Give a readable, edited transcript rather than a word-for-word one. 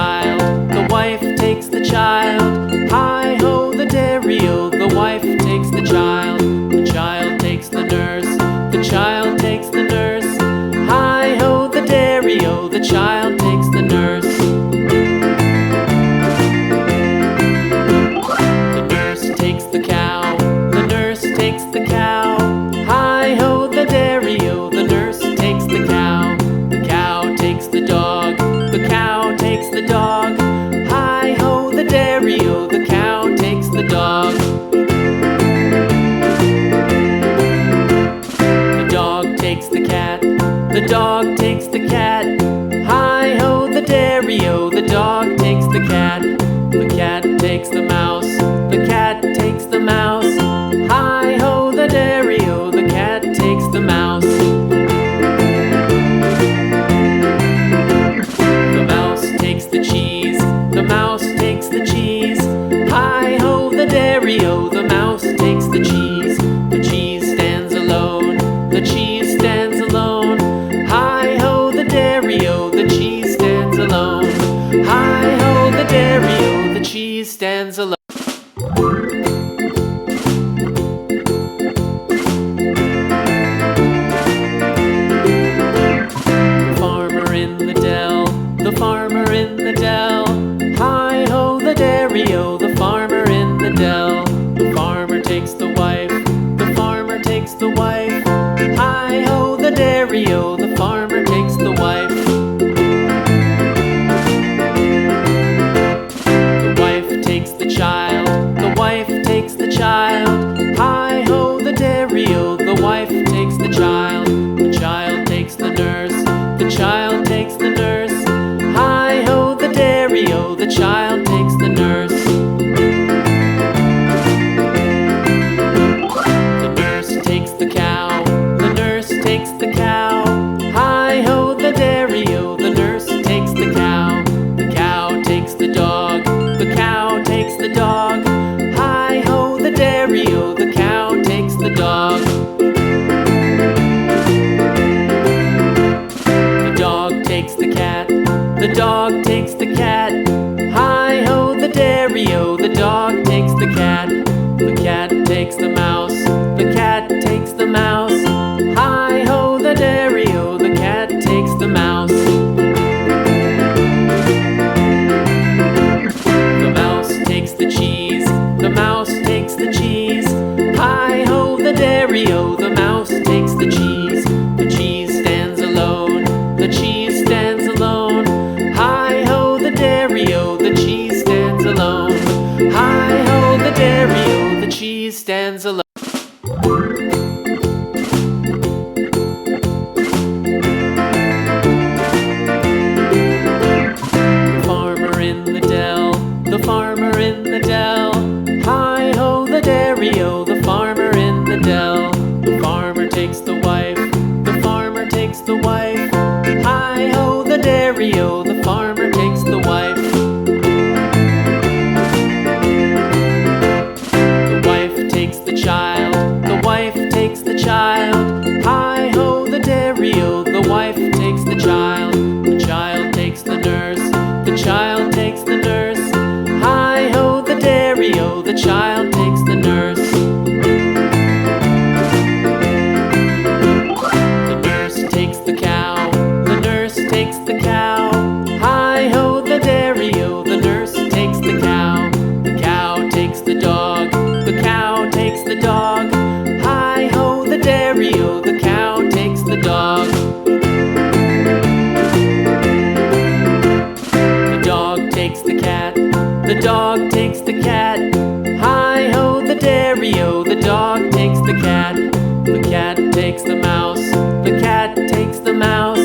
child, the wife takes the child. Hi-ho, the dairy-o, the wife takes the child takes the nurse, the child takes the nurse. Hi-ho, the dairy-o, the child takes the nurse. The nurse takes the cow, the nurse takes the cow. Hi-ho, the dairy-o, the nurse takes the cow takes the dog, the cow takes the dog. Hi-ho, the dairy-o, the cow takes the dog. The dog takes the cat, the dog takes the cat. Hi-ho, the dairy-o, the dog takes the cat takes the mouse, the cat takes the mouse. Hi-ho, the dairy-o, the cat takes the mouse. The mouse takes the cheese, the mouse takes the cheese. Hi-ho, the dairy-o, the mouse takes the cheese. The cheese stands alone, the cheese stands alone. Hi-ho, the dairy-o, the cheese stands alone. Hi-ho, the dairy-o, the cheese stands alone. The farmer in the dell, the farmer in the dell. Hi-ho, the dairy-o, the farmer in the dell. The farmer takes the wife, the farmer takes the wife. Hi-ho, the dairy-o, the farmer takes the wife. The wife takes the child, the wife takes the child. Hi-ho, the dairy-o, the wife takes the child takes the nurse, the child takes the nurse. Hi-ho, the dairy-o, the child takes the nurse. The nurse takes the cow, the nurse takes the cow. Hi-ho, the dairy-o, the nurse takes the cow takes the dog, the cow takes the dog. Hi-ho, the dairy-o, the cow takes the dog. The dog takes the cat, the dog takes the cat. Hi-ho, the dairy-o, the dog takes the cat takes the mouse, the cat takes the mouse. Hi-ho, the dairy-o, the cat takes the mouse. The mouse takes the cheese, the mouse takes the cheese. Hi-ho, the dairy-o, the mouse takes the cheese. The cheese stands alone, the cheese stands alone. Hi-ho, the dairy-o, the cheese stands alone. Hi-ho, the dairy-o, the cheese stands alone. The farmer in the dell, the farmer in the dell. Hi-ho, the dairy-o, the farmer in the dell. The farmer takes the wife, the farmer takes the wife. Hi-ho, the dairy-o, the farmer takes the wife. The wife takes the child, the wife takes the child. Hi-ho, the dairy-o, the wife takes the child takes the nurse, the child takes the nurse. Hi-ho, the dairy-o, the child takes the nurse. The nurse takes the cow, the nurse takes the cow. Hi-ho, the dairy-o, the nurse takes the cow takes the dog, the cow takes the dog. Hi-ho, the dairy-o, the cow takes the dog. The dog takes the cat, the dog takes the cat. Hi-ho, the dairy-o, the dog takes the cat takes the mouse, the cat takes the mouse.